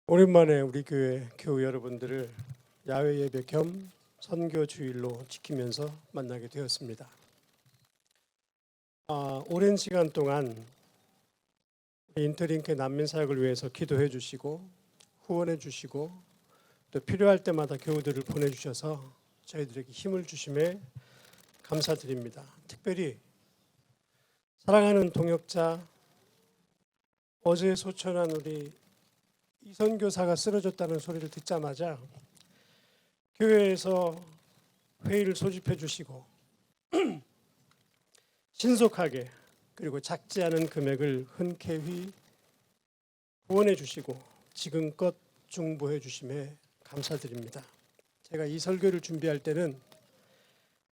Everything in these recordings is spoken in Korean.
오랜만에 우리 교회 교우 여러분들을 야외 예배 겸 선교 주일로 지키면서 만나게 되었습니다. 오랜 시간 동안 우리 인터링크 난민 사역을 위해서 기도해 주시고 후원해 주시고 또 필요할 때마다 교우들을 보내주셔서 저희들에게 힘을 주심에 감사드립니다. 특별히 사랑하는 동역자, 어제 소천한 우리 이선교사가 쓰러졌다는 소리를 듣자마자 교회에서 회의를 소집해 주시고 신속하게 그리고 작지 않은 금액을 흔쾌히 후원해 주시고 지금껏 중보해 주심에 감사드립니다. 제가 이 설교를 준비할 때는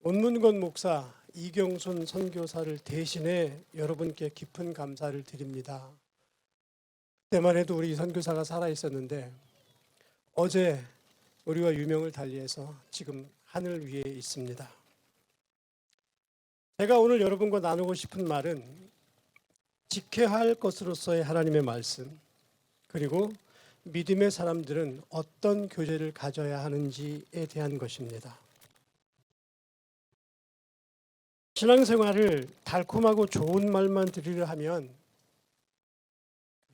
원문건 목사 이경순 선교사를 대신해 여러분께 깊은 감사를 드립니다. 그때만 해도 우리 선교사가 살아 있었는데 어제 우리와 유명을 달리해서 지금 하늘 위에 있습니다. 제가 오늘 여러분과 나누고 싶은 말은 지켜야 할 것으로서의 하나님의 말씀, 그리고 믿음의 사람들은 어떤 교제를 가져야 하는지에 대한 것입니다. 신앙생활을 달콤하고 좋은 말만 들으려 하면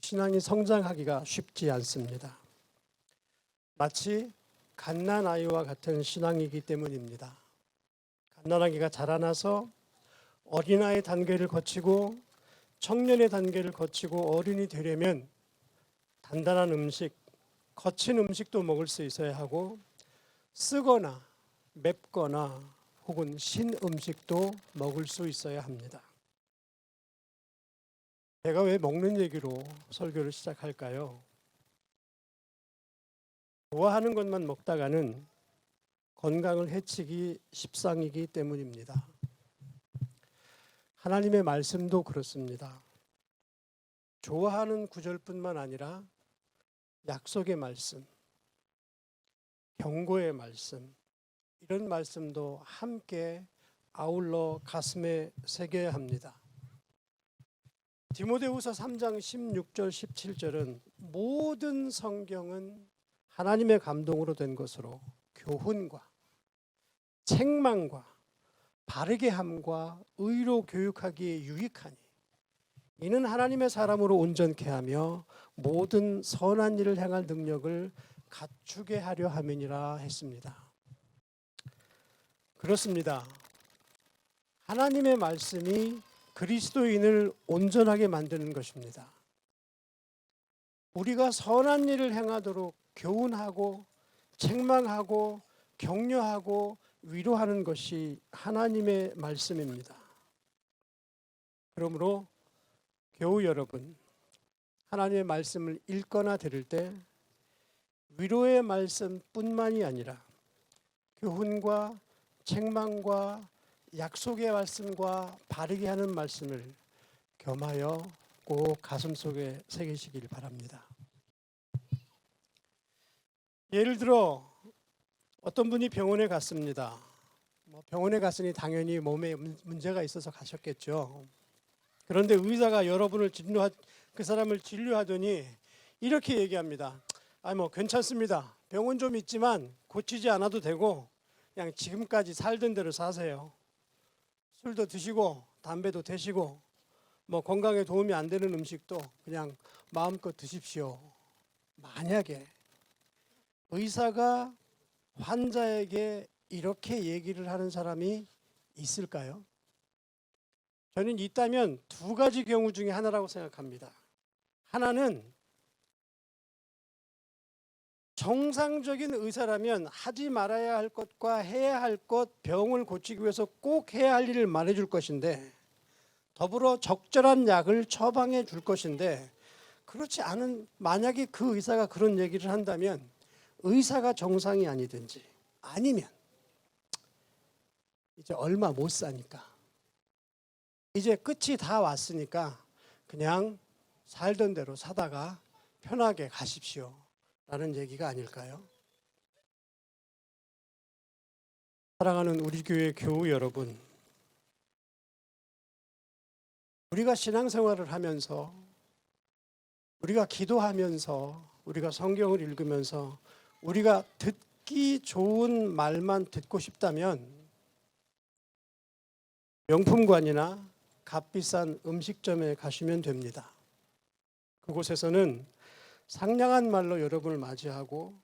신앙이 성장하기가 쉽지 않습니다. 마치 갓난아이와 같은 신앙이기 때문입니다. 갓난아기가 자라나서 어린아이 단계를 거치고 청년의 단계를 거치고 어른이 되려면 단단한 음식, 거친 음식도 먹을 수 있어야 하고 쓰거나 맵거나 혹은 신 음식도 먹을 수 있어야 합니다. 제가 왜 먹는 얘기로 설교를 시작할까요? 좋아하는 것만 먹다가는 건강을 해치기 십상이기 때문입니다. 하나님의 말씀도 그렇습니다. 좋아하는 구절뿐만 아니라 약속의 말씀, 경고의 말씀, 이런 말씀도 함께 아울러 가슴에 새겨야 합니다. 디모데후서 3장 16절 17절은 모든 성경은 하나님의 감동으로 된 것으로 교훈과 책망과 바르게 함과 의로 교육하기에 유익하니 이는 하나님의 사람으로 온전케 하며 모든 선한 일을 행할 능력을 갖추게 하려 함이니라 했습니다. 그렇습니다. 하나님의 말씀이 그리스도인을 온전하게 만드는 것입니다. 우리가 선한 일을 행하도록 교훈하고 책망하고 격려하고 위로하는 것이 하나님의 말씀입니다. 그러므로 교우 여러분, 하나님의 말씀을 읽거나 들을 때 위로의 말씀뿐만이 아니라 교훈과 책망과 약속의 말씀과 바르게 하는 말씀을 겸하여 꼭 가슴속에 새기시길 바랍니다. 예를 들어 어떤 분이 병원에 갔습니다. 병원에 갔으니 당연히 몸에 문제가 있어서 가셨겠죠. 그런데 의사가 여러분을 그 사람을 진료하더니 이렇게 얘기합니다. 괜찮습니다. 병원 좀 있지만 고치지 않아도 되고 그냥 지금까지 살던 대로 사세요. 술도 드시고 담배도 드시고 건강에 도움이 안 되는 음식도 그냥 마음껏 드십시오. 만약에 의사가 환자에게 이렇게 얘기를 하는 사람이 있을까요? 저는 있다면 두 가지 경우 중에 하나라고 생각합니다. 하나는 정상적인 의사라면 하지 말아야 할 것과 해야 할 것, 병을 고치기 위해서 꼭 해야 할 일을 말해줄 것인데 더불어 적절한 약을 처방해 줄 것인데 그렇지 않은 만약에 그 의사가 그런 얘기를 한다면 의사가 정상이 아니든지 아니면 이제 얼마 못 사니까 이제 끝이 다 왔으니까 그냥 살던 대로 사다가 편하게 가십시오 라는 얘기가 아닐까요? 사랑하는 우리 교회 교우 여러분, 우리가 신앙생활을 하면서 우리가 기도하면서 우리가 성경을 읽으면서 우리가 듣기 좋은 말만 듣고 싶다면 명품관이나 값비싼 음식점에 가시면 됩니다. 그곳에서는 상냥한 말로 여러분을 맞이하고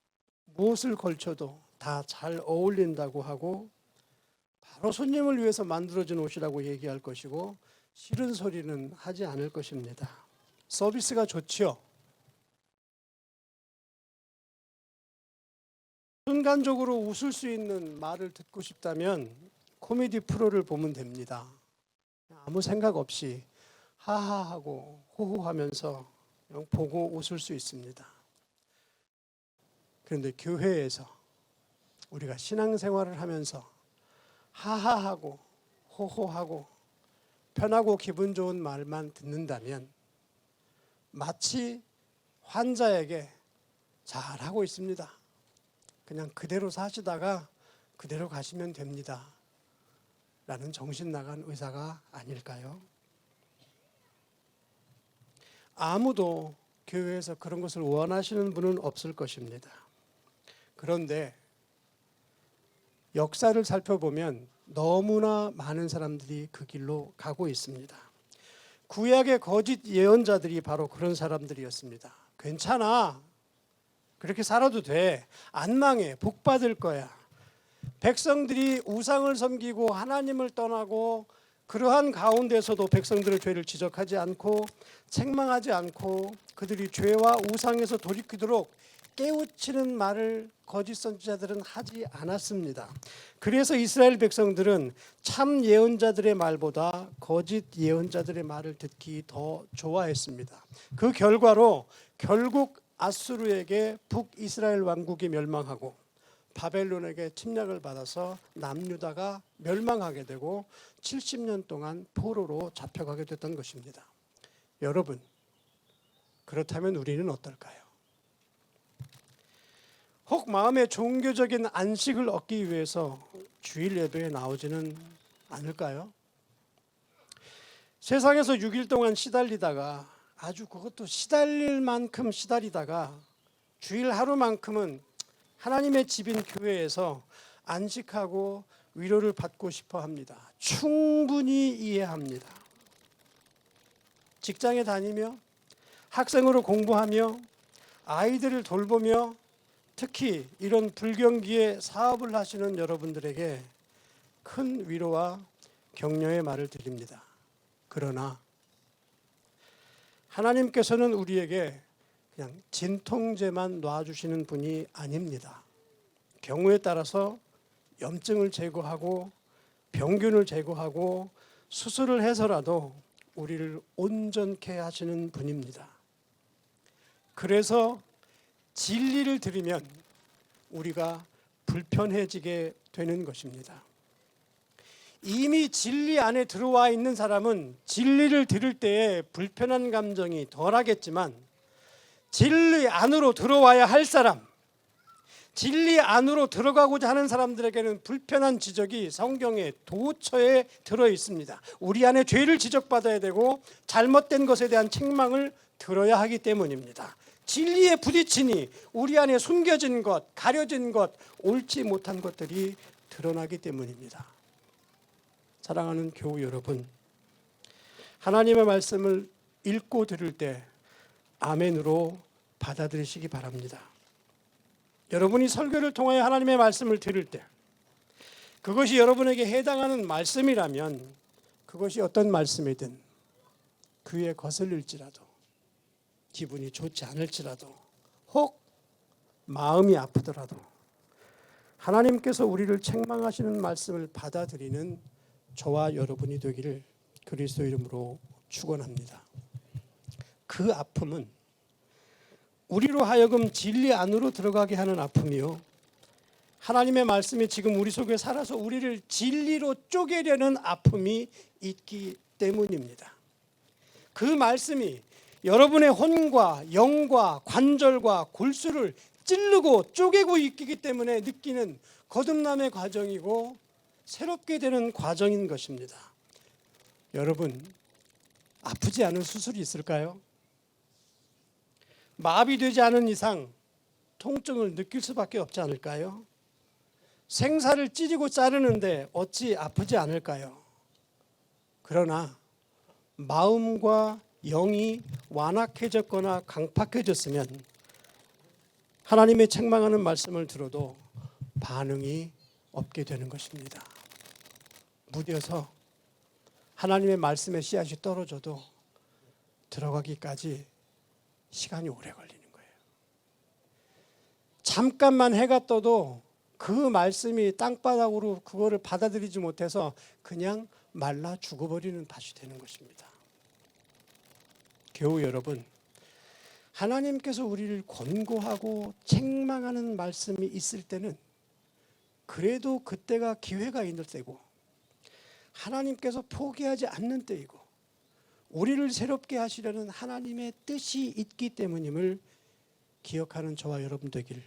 무엇을 걸쳐도 다 잘 어울린다고 하고 바로 손님을 위해서 만들어진 옷이라고 얘기할 것이고 싫은 소리는 하지 않을 것입니다. 서비스가 좋지요. 순간적으로 웃을 수 있는 말을 듣고 싶다면 코미디 프로를 보면 됩니다. 아무 생각 없이 하하하고 호호하면서 그냥 보고 웃을 수 있습니다. 그런데 교회에서 우리가 신앙생활을 하면서 하하하고 호호하고 편하고 기분 좋은 말만 듣는다면 마치 환자에게 잘하고 있습니다. 그냥 그대로 사시다가 그대로 가시면 됩니다. 라는 정신 나간 의사가 아닐까요? 아무도 교회에서 그런 것을 원하시는 분은 없을 것입니다. 그런데 역사를 살펴보면 너무나 많은 사람들이 그 길로 가고 있습니다. 구약의 거짓 예언자들이 바로 그런 사람들이었습니다. 괜찮아. 그렇게 살아도 돼. 안 망해. 복 받을 거야. 백성들이 우상을 섬기고 하나님을 떠나고 그러한 가운데서도 백성들의 죄를 지적하지 않고 책망하지 않고 그들이 죄와 우상에서 돌이키도록 깨우치는 말을 거짓 선지자들은 하지 않았습니다. 그래서 이스라엘 백성들은 참 예언자들의 말보다 거짓 예언자들의 말을 듣기 더 좋아했습니다. 그 결과로 결국 아수르에게 북이스라엘 왕국이 멸망하고 바벨론에게 침략을 받아서 남유다가 멸망하게 되고 70년 동안 포로로 잡혀가게 됐던 것입니다. 여러분, 그렇다면 우리는 어떨까요? 혹 마음의 종교적인 안식을 얻기 위해서 주일 예배에 나오지는 않을까요? 세상에서 6일 동안 시달리다가 아주 그것도 시달릴 만큼 시달리다가 주일 하루만큼은 하나님의 집인 교회에서 안식하고 위로를 받고 싶어 합니다. 충분히 이해합니다. 직장에 다니며 학생으로 공부하며 아이들을 돌보며 특히 이런 불경기에 사업을 하시는 여러분들에게 큰 위로와 격려의 말을 드립니다. 그러나 하나님께서는 우리에게 그냥 진통제만 놔주시는 분이 아닙니다. 경우에 따라서 염증을 제거하고 병균을 제거하고 수술을 해서라도 우리를 온전케 하시는 분입니다. 그래서 진리를 들으면 우리가 불편해지게 되는 것입니다. 이미 진리 안에 들어와 있는 사람은 진리를 들을 때에 불편한 감정이 덜하겠지만 진리 안으로 들어와야 할 사람, 진리 안으로 들어가고자 하는 사람들에게는 불편한 지적이 성경에 도처에 들어 있습니다. 우리 안에 죄를 지적받아야 되고 잘못된 것에 대한 책망을 들어야 하기 때문입니다. 진리에 부딪히니 우리 안에 숨겨진 것, 가려진 것, 옳지 못한 것들이 드러나기 때문입니다. 사랑하는 교우 여러분, 하나님의 말씀을 읽고 들을 때 아멘으로 받아들이시기 바랍니다. 여러분이 설교를 통하여 하나님의 말씀을 들을 때 그것이 여러분에게 해당하는 말씀이라면 그것이 어떤 말씀이든 귀에 거슬릴지라도 기분이 좋지 않을지라도 혹 마음이 아프더라도 하나님께서 우리를 책망하시는 말씀을 받아들이는 저와 여러분이 되기를 그리스도 이름으로 축원합니다. 그 아픔은 우리로 하여금 진리 안으로 들어가게 하는 아픔이요, 하나님의 말씀이 지금 우리 속에 살아서 우리를 진리로 쪼개려는 아픔이 있기 때문입니다. 그 말씀이 여러분의 혼과 영과 관절과 골수를 찌르고 쪼개고 있기 때문에 느끼는 거듭남의 과정이고 새롭게 되는 과정인 것입니다. 여러분, 아프지 않은 수술이 있을까요? 마비되지 않은 이상 통증을 느낄 수밖에 없지 않을까요? 생사를 찌르고 자르는데 어찌 아프지 않을까요? 그러나 마음과 영이 완악해졌거나 강팍해졌으면 하나님의 책망하는 말씀을 들어도 반응이 없게 되는 것입니다. 무뎌서 하나님의 말씀의 씨앗이 떨어져도 들어가기까지 시간이 오래 걸리는 거예요. 잠깐만 해가 떠도 그 말씀이 땅바닥으로 그거를 받아들이지 못해서 그냥 말라 죽어버리는 밭이 되는 것입니다. 교우 여러분, 하나님께서 우리를 권고하고 책망하는 말씀이 있을 때는 그래도 그때가 기회가 있는 때고, 하나님께서 포기하지 않는 때이고, 우리를 새롭게 하시려는 하나님의 뜻이 있기 때문임을 기억하는 저와 여러분 되길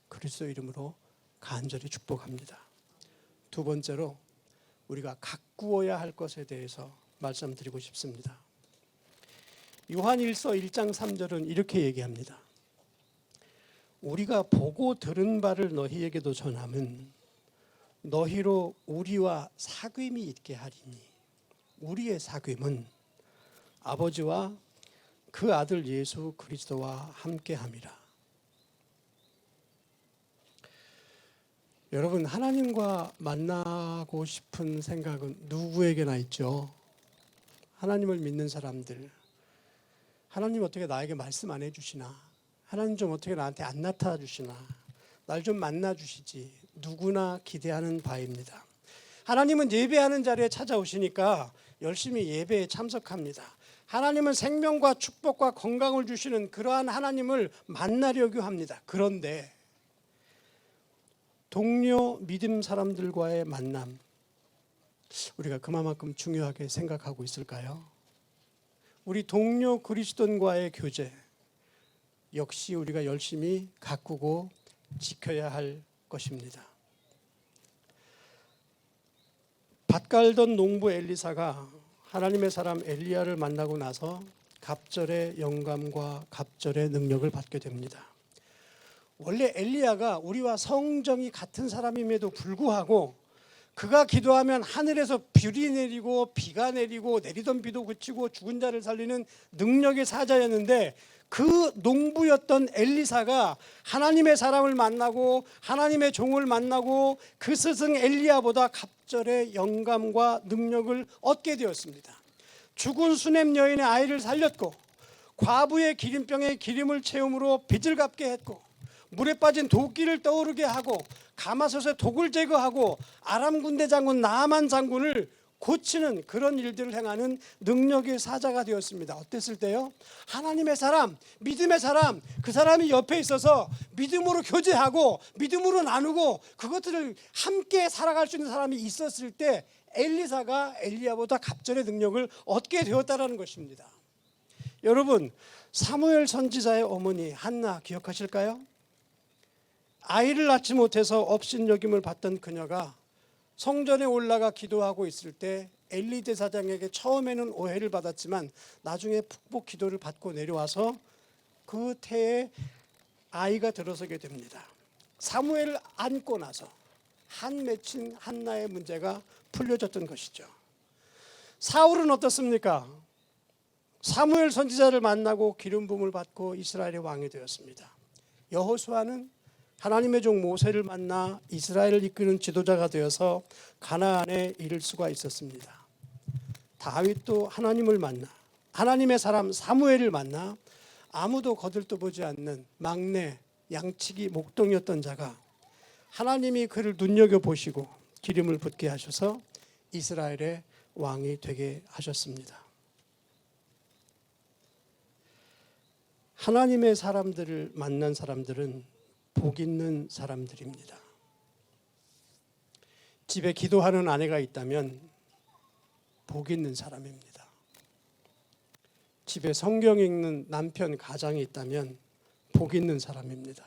그리스도 이름으로 간절히 축복합니다. 두 번째로 우리가 가꾸어야 할 것에 대해서 말씀드리고 싶습니다. 요한일서 1장 3절은 이렇게 얘기합니다. 우리가 보고 들은 바를 너희에게도 전함은 너희로 우리와 사귐이 있게 하리니, 우리의 사귐은 아버지와 그 아들 예수 그리스도와 함께함이라. 여러분, 하나님과 만나고 싶은 생각은 누구에게나 있죠. 하나님을 믿는 사람들, 하나님 어떻게 나에게 말씀 안 해주시나, 하나님 좀 어떻게 나한테 안 나타나 주시나, 날 좀 만나 주시지, 누구나 기대하는 바입니다. 하나님은 예배하는 자리에 찾아오시니까 열심히 예배에 참석합니다. 하나님은 생명과 축복과 건강을 주시는 그러한 하나님을 만나려고 합니다. 그런데 동료 믿음 사람들과의 만남, 우리가 그만큼 중요하게 생각하고 있을까요? 우리 동료 그리스도인과의 교제, 역시 우리가 열심히 가꾸고 지켜야 할 것입니다. 밭 갈던 농부 엘리사가 하나님의 사람 엘리야를 만나고 나서 갑절의 영감과 갑절의 능력을 받게 됩니다. 원래 엘리야가 우리와 성정이 같은 사람임에도 불구하고 그가 기도하면 하늘에서 불이 내리고 비가 내리고 내리던 비도 그치고 죽은 자를 살리는 능력의 사자였는데, 그 농부였던 엘리사가 하나님의 사람을 만나고 하나님의 종을 만나고 그 스승 엘리야보다 갑절의 영감과 능력을 얻게 되었습니다. 죽은 수냄 여인의 아이를 살렸고, 과부의 기름병에 기름을 채움으로 빚을 갚게 했고, 물에 빠진 도끼를 떠오르게 하고, 가마솥에 독을 제거하고, 아람 군대 장군 나아만 장군을 고치는 그런 일들을 행하는 능력의 사자가 되었습니다. 어땠을 때요? 하나님의 사람, 믿음의 사람, 그 사람이 옆에 있어서 믿음으로 교제하고 믿음으로 나누고 그것들을 함께 살아갈 수 있는 사람이 있었을 때 엘리사가 엘리야보다 갑절의 능력을 얻게 되었다는 것입니다. 여러분, 사무엘 선지자의 어머니 한나 기억하실까요? 아이를 낳지 못해서 업신여김을 받던 그녀가 성전에 올라가 기도하고 있을 때 엘리 제사장에게 처음에는 오해를 받았지만 나중에 북복 기도를 받고 내려와서 그 태에 아이가 들어서게 됩니다. 사무엘을 안고 나서 한 맺힌 한나의 문제가 풀려졌던 것이죠. 사울은 어떻습니까? 사무엘 선지자를 만나고 기름 부음을 받고 이스라엘의 왕이 되었습니다. 여호수아는 하나님의 종 모세를 만나 이스라엘을 이끄는 지도자가 되어서 가나안에 이를 수가 있었습니다. 다윗도 하나님을 만나 하나님의 사람 사무엘을 만나 아무도 거들떠보지 않는 막내 양치기 목동이었던 자가 하나님이 그를 눈여겨보시고 기름을 붓게 하셔서 이스라엘의 왕이 되게 하셨습니다. 하나님의 사람들을 만난 사람들은 복 있는 사람들입니다. 집에 기도하는 아내가 있다면 복 있는 사람입니다. 집에 성경 읽는 남편 가장이 있다면 복 있는 사람입니다.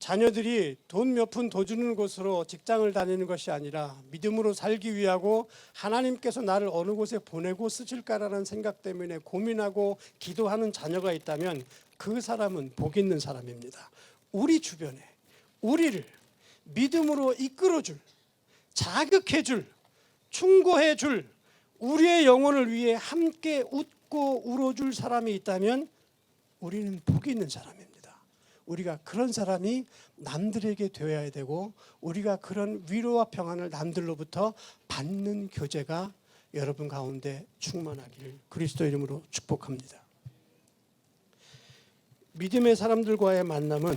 자녀들이 돈 몇 푼 더 주는 곳으로 직장을 다니는 것이 아니라 믿음으로 살기 위하고 하나님께서 나를 어느 곳에 보내고 쓰실까라는 생각 때문에 고민하고 기도하는 자녀가 있다면 그 사람은 복 있는 사람입니다. 우리 주변에 우리를 믿음으로 이끌어줄, 자극해줄, 충고해줄, 우리의 영혼을 위해 함께 웃고 울어줄 사람이 있다면 우리는 복이 있는 사람입니다. 우리가 그런 사람이 남들에게 되어야 되고 우리가 그런 위로와 평안을 남들로부터 받는 교제가 여러분 가운데 충만하기를 그리스도 이름으로 축복합니다. 믿음의 사람들과의 만남은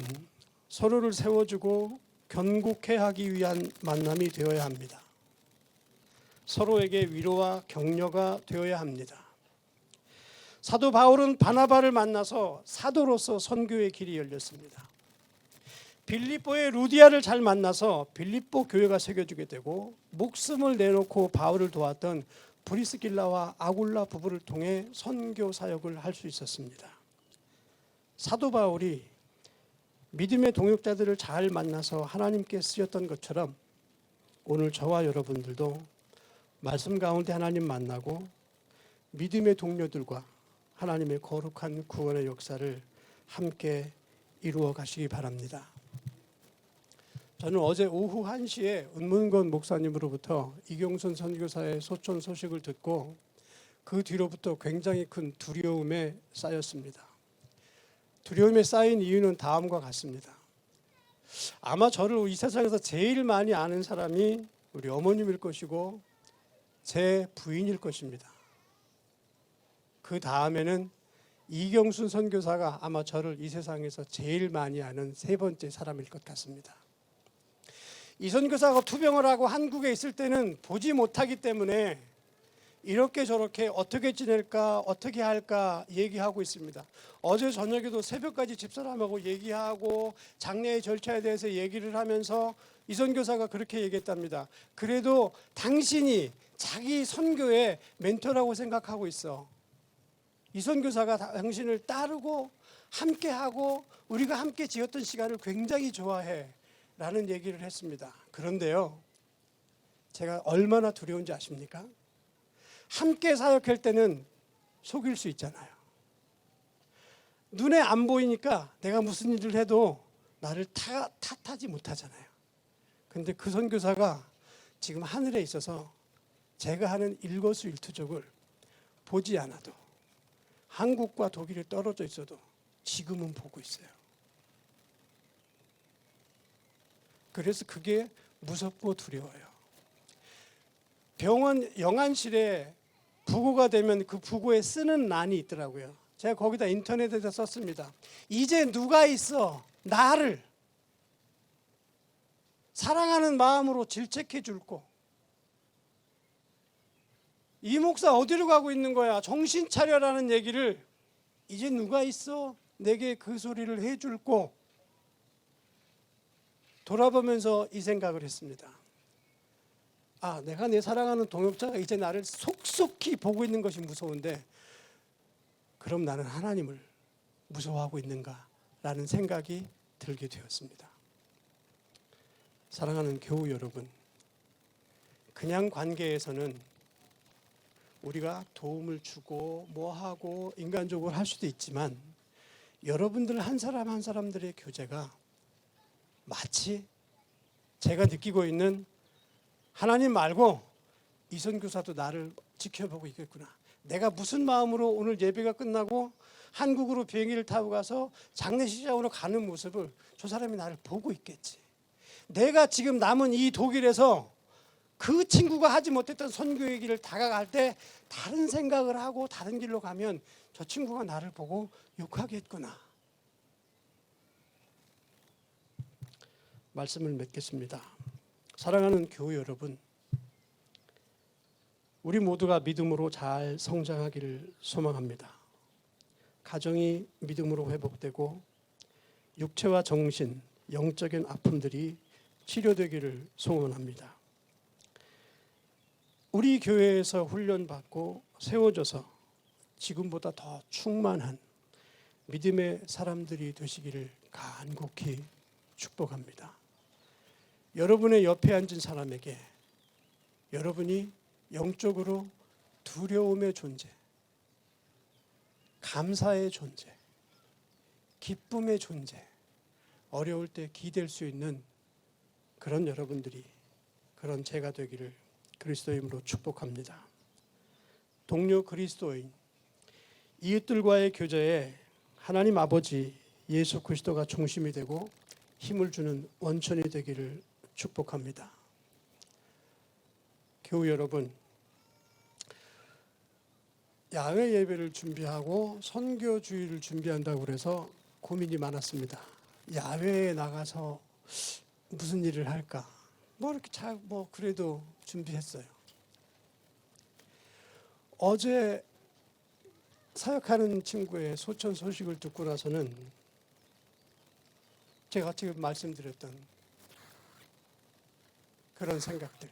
서로를 세워주고 견고케 하기 위한 만남이 되어야 합니다. 서로에게 위로와 격려가 되어야 합니다. 사도 바울은 바나바를 만나서 사도로서 선교의 길이 열렸습니다. 빌립보의 루디아를 잘 만나서 빌립보 교회가 새겨지게 되고 목숨을 내놓고 바울을 도왔던 브리스길라와 아굴라 부부를 통해 선교 사역을 할 수 있었습니다. 사도 바울이 믿음의 동역자들을 잘 만나서 하나님께 쓰였던 것처럼 오늘 저와 여러분들도 말씀 가운데 하나님 만나고 믿음의 동료들과 하나님의 거룩한 구원의 역사를 함께 이루어 가시기 바랍니다. 저는 어제 오후 1시에 은문건 목사님으로부터 이경순 선교사의 소천 소식을 듣고 그 뒤로부터 굉장히 큰 두려움에 쌓였습니다. 두려움에 쌓인 이유는 다음과 같습니다. 아마 저를 이 세상에서 제일 많이 아는 사람이 우리 어머님일 것이고 제 부인일 것입니다. 그 다음에는 이경순 선교사가 아마 저를 이 세상에서 제일 많이 아는 세 번째 사람일 것 같습니다. 이 선교사가 투병을 하고 한국에 있을 때는 보지 못하기 때문에 이렇게 저렇게 어떻게 지낼까 어떻게 할까 얘기하고 있습니다. 어제 저녁에도 새벽까지 집사람하고 얘기하고 장례의 절차에 대해서 얘기를 하면서 이 선교사가 그렇게 얘기했답니다. 그래도 당신이 자기 선교의 멘토라고 생각하고 있어. 이 선교사가 당신을 따르고 함께하고 우리가 함께 지었던 시간을 굉장히 좋아해 라는 얘기를 했습니다. 그런데요, 제가 얼마나 두려운지 아십니까? 함께 사역할 때는 속일 수 있잖아요. 눈에 안 보이니까 내가 무슨 일을 해도 나를 탓하지 못하잖아요. 근데 그 선교사가 지금 하늘에 있어서 제가 하는 일거수일투족을 보지 않아도 한국과 독일이 떨어져 있어도 지금은 보고 있어요. 그래서 그게 무섭고 두려워요. 병원 영안실에 부고가 되면 그 부고에 쓰는 란이 있더라고요. 제가 거기다 인터넷에다 썼습니다. 이제 누가 있어 나를 사랑하는 마음으로 질책해 줄고 이 목사 어디로 가고 있는 거야 정신 차려라는 얘기를 이제 누가 있어 내게 그 소리를 해줄고 돌아보면서 이 생각을 했습니다. 아, 내가 내 사랑하는 동역자가 이제 나를 속속히 보고 있는 것이 무서운데 그럼 나는 하나님을 무서워하고 있는가라는 생각이 들게 되었습니다. 사랑하는 교우 여러분, 그냥 관계에서는 우리가 도움을 주고 뭐하고 인간적으로 할 수도 있지만 여러분들 한 사람 한 사람들의 교제가 마치 제가 느끼고 있는 하나님 말고 이 선교사도 나를 지켜보고 있겠구나. 내가 무슨 마음으로 오늘 예배가 끝나고 한국으로 비행기를 타고 가서 장례식장으로 가는 모습을 저 사람이 나를 보고 있겠지. 내가 지금 남은 이 독일에서 그 친구가 하지 못했던 선교의 길을 다가갈 때 다른 생각을 하고 다른 길로 가면 저 친구가 나를 보고 욕하겠구나. 말씀을 맺겠습니다. 사랑하는 교우 여러분, 우리 모두가 믿음으로 잘 성장하기를 소망합니다. 가정이 믿음으로 회복되고 육체와 정신, 영적인 아픔들이 치료되기를 소원합니다. 우리 교회에서 훈련받고 세워져서 지금보다 더 충만한 믿음의 사람들이 되시기를 간곡히 축복합니다. 여러분의 옆에 앉은 사람에게 여러분이 영적으로 두려움의 존재, 감사의 존재, 기쁨의 존재, 어려울 때 기댈 수 있는 그런 여러분들이, 그런 제가 되기를 그리스도의 이름으로 축복합니다. 동료 그리스도인, 이웃들과의 교제에 하나님 아버지 예수 그리스도가 중심이 되고 힘을 주는 원천이 되기를 축복합니다. 교우 여러분, 야외 예배를 준비하고 선교주의를 준비한다고 해서 고민이 많았습니다. 야외에 나가서 무슨 일을 할까? 이렇게 그래도 준비했어요. 어제 사역하는 친구의 소천 소식을 듣고 나서는 제가 지금 말씀드렸던 그런 생각들.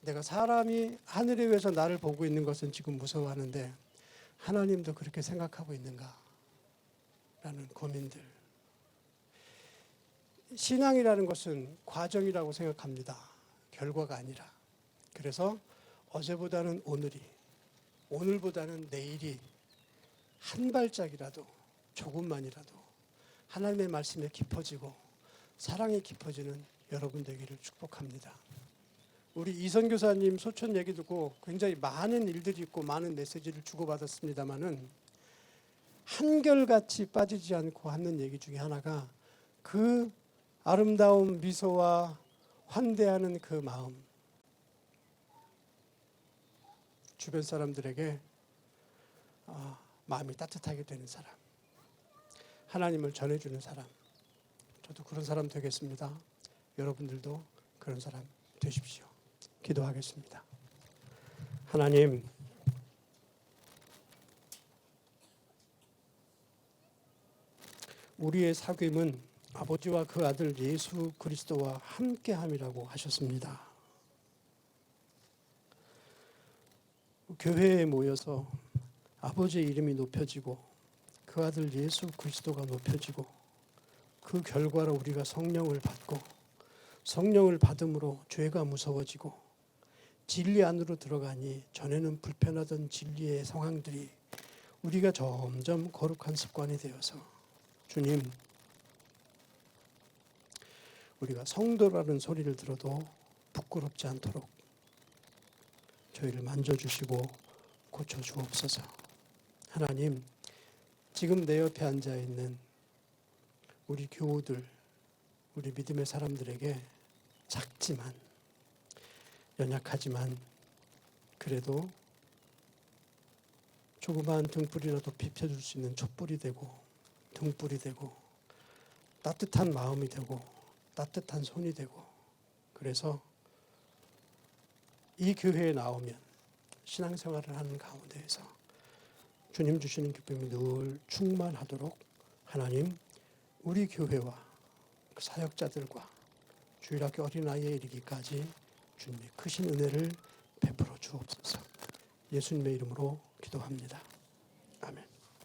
내가 사람이 하늘에 위에서 나를 보고 있는 것은 지금 무서워하는데 하나님도 그렇게 생각하고 있는가? 라는 고민들. 신앙이라는 것은 과정이라고 생각합니다. 결과가 아니라. 그래서 어제보다는 오늘이, 오늘보다는 내일이 한 발짝이라도, 조금만이라도 하나님의 말씀에 깊어지고 사랑이 깊어지는 여러분 되기를 축복합니다. 우리 이선 교사님 소천 얘기 듣고 굉장히 많은 일들이 있고 많은 메시지를 주고받았습니다마는 한결같이 빠지지 않고 하는 얘기 중에 하나가 그 아름다운 미소와 환대하는 그 마음, 주변 사람들에게 마음이 따뜻하게 되는 사람, 하나님을 전해주는 사람, 저도 그런 사람 되겠습니다. 여러분들도 그런 사람 되십시오. 기도하겠습니다. 하나님, 우리의 사귐은 아버지와 그 아들 예수 그리스도와 함께함이라고 하셨습니다. 교회에 모여서 아버지의 이름이 높여지고 그 아들 예수 그리스도가 높여지고 그 결과로 우리가 성령을 받고 성령을 받음으로 죄가 무서워지고 진리 안으로 들어가니 전에는 불편하던 진리의 상황들이 우리가 점점 거룩한 습관이 되어서 주님, 우리가 성도라는 소리를 들어도 부끄럽지 않도록 저희를 만져주시고 고쳐주옵소서. 하나님, 지금 내 옆에 앉아있는 우리 교우들, 우리 믿음의 사람들에게 작지만, 연약하지만 그래도 조그마한 등불이라도 비춰줄 수 있는 촛불이 되고 등불이 되고 따뜻한 마음이 되고 따뜻한 손이 되고, 그래서 이 교회에 나오면 신앙생활을 하는 가운데에서 주님 주시는 기쁨이 늘 충만하도록 하나님, 우리 교회와 그 사역자들과 주일학교 어린아이에 이르기까지 주님의 크신 은혜를 베풀어 주옵소서. 예수님의 이름으로 기도합니다. 아멘.